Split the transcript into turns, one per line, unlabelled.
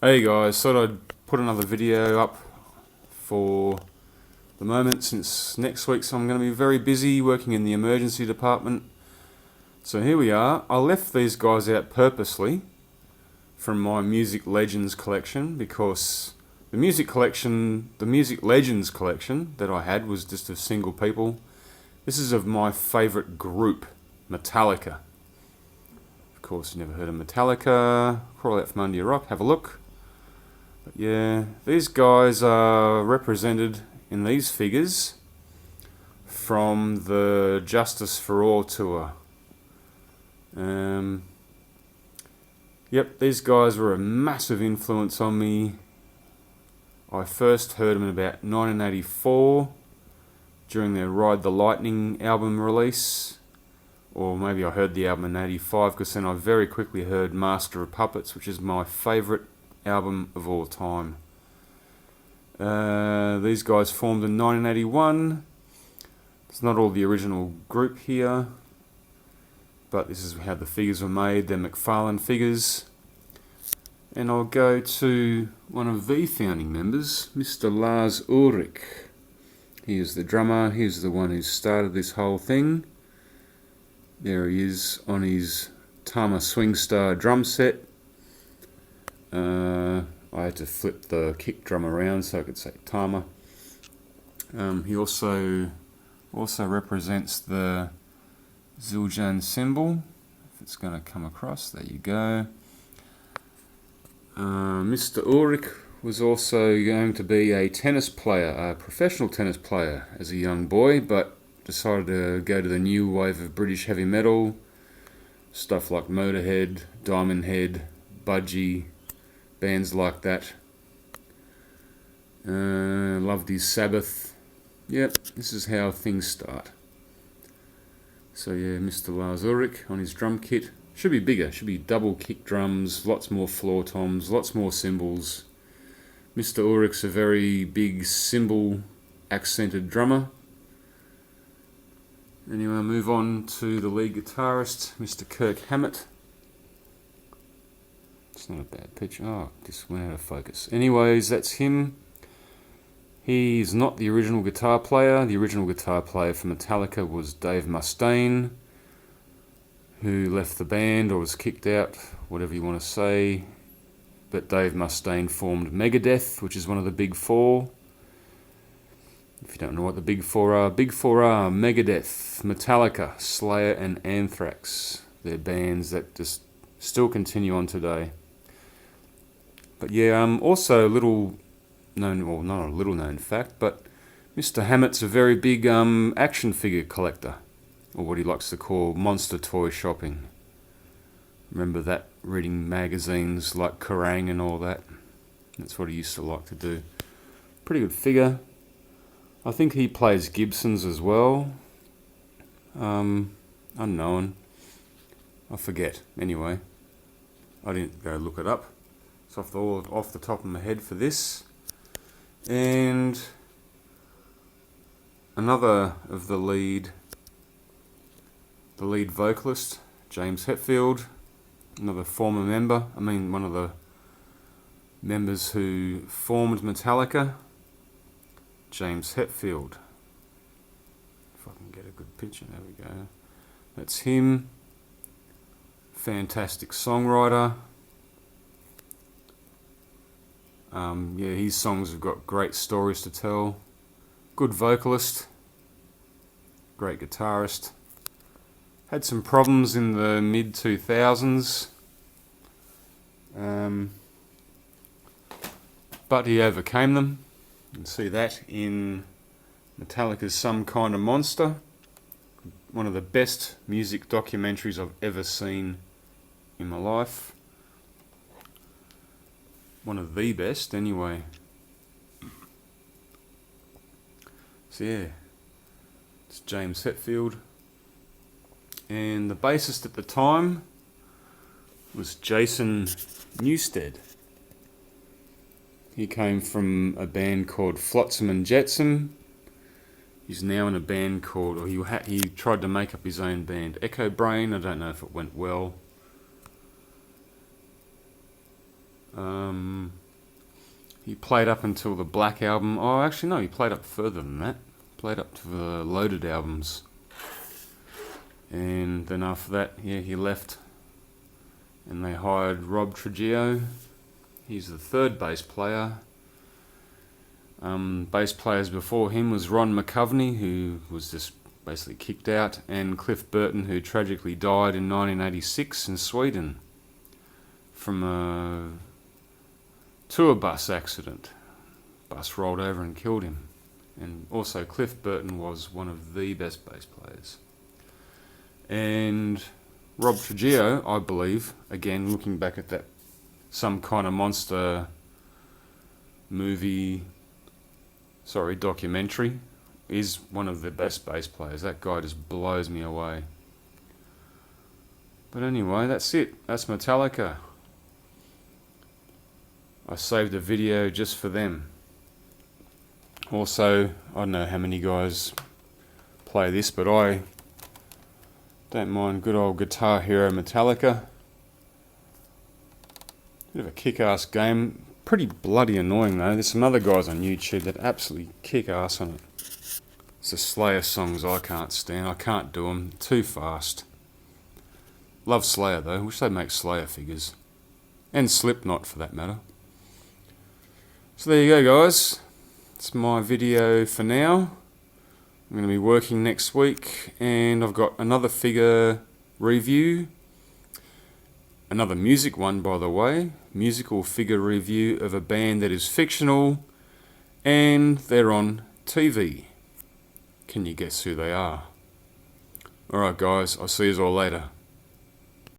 Hey guys, thought I'd put another video up for the moment since next week I'm going to be very busy working in the emergency department. So here we are. I left these guys out purposely from my Music Legends collection because the Music Legends collection that I had was just of single people. This is of my favourite group, Metallica. Of course, you never heard of Metallica. Crawl out from under your rock, have a look. But yeah, these guys are represented in these figures from the Justice for All tour. Yep, these guys were a massive influence on me. I first heard them in about 1984 during their Ride the Lightning album release. Or maybe I heard the album in 85 because then I very quickly heard Master of Puppets, which is my favourite album of all time. These guys formed in 1981. It's not all the original group here, but this is how the figures were made. They're McFarlaine figures. And I'll go to one of the founding members, Mr. Lars Ulrich. He is the drummer. He's the one who started this whole thing. There he is on his Tama Swingstar drum set. I had to flip the kick drum around so I could say Tama. He also represents the Zildjian symbol. If it's going to come across, there you go. Mr. Ulrich was also going to be a tennis player, a professional tennis player as a young boy, but decided to go to the new wave of British heavy metal, stuff like Motorhead, Diamond Head, Budgie, bands like that. Loved his Sabbath. Yep, this is how things start. So yeah, Mr. Lars Ulrich on his drum kit. Should be bigger, should be double kick drums, lots more floor toms, lots more cymbals. Mr. Ulrich's a very big cymbal accented drummer. Anyway, I'll move on to the lead guitarist, Mr. Kirk Hammett. It's not a bad picture. Oh, this went out of focus. Anyways, that's him. He's not the original guitar player. The original guitar player for Metallica was Dave Mustaine, who left the band or was kicked out, whatever you want to say. But Dave Mustaine formed Megadeth, which is one of the big four. If you don't know what the big four are Megadeth, Metallica, Slayer and Anthrax. They're bands that just still continue on today. But yeah, also a little known, well, not a little known fact, but Mr. Hammett's a very big action figure collector, or what he likes to call monster toy shopping. Remember that, reading magazines like Kerrang and all that? That's what he used to like to do. Pretty good figure. I think he plays Gibsons as well. Unknown. I forget. Anyway, I didn't go look it up. It's off the top of my head for this. And another of the lead vocalist, James Hetfield, another former member. One of the members who formed Metallica. James Hetfield. If I can get a good picture, there we go. That's him. Fantastic songwriter. Yeah, his songs have got great stories to tell. Good vocalist. Great guitarist. Had some problems in the mid-2000s. But he overcame them. You can see that in Metallica's Some Kind of Monster. One of the best music documentaries I've ever seen in my life. One of the best, anyway. So yeah, it's James Hetfield. And the bassist at the time was Jason Newsted. He came from a band called Flotsam and Jetsam. He's now in a band called, or he tried to make up his own band, Echo Brain. I don't know if it went well. He played up until the Black album. Oh, actually no, he played up further than that. Played up to the Loaded albums. And then after that, yeah, he left. And they hired Rob Trujillo. He's the third bass player. Bass players before him was Ron McCovney, who was just basically kicked out, and Cliff Burton, who tragically died in 1986 in Sweden from a tour bus accident. Bus rolled over and killed him. And also Cliff Burton was one of the best bass players. And Rob Trujillo, I believe, again looking back at that Some Kind of Monster documentary, is one of the best bass players. That guy just blows me away. But anyway, that's it. That's Metallica. I saved a video just for them. Also, I don't know how many guys play this, but I don't mind good old Guitar Hero Metallica. Bit of a kick-ass game. Pretty bloody annoying though. There's some other guys on YouTube that absolutely kick ass on it. It's the Slayer songs I can't stand. I can't do them. Too fast. Love Slayer though. Wish they'd make Slayer figures. And Slipknot for that matter. So there you go guys. It's my video for now. I'm going to be working next week. And I've got another figure review. Another music one, by the way. Musical figure review of a band that is fictional. And they're on TV. Can you guess who they are? Alright guys, I'll see you all later.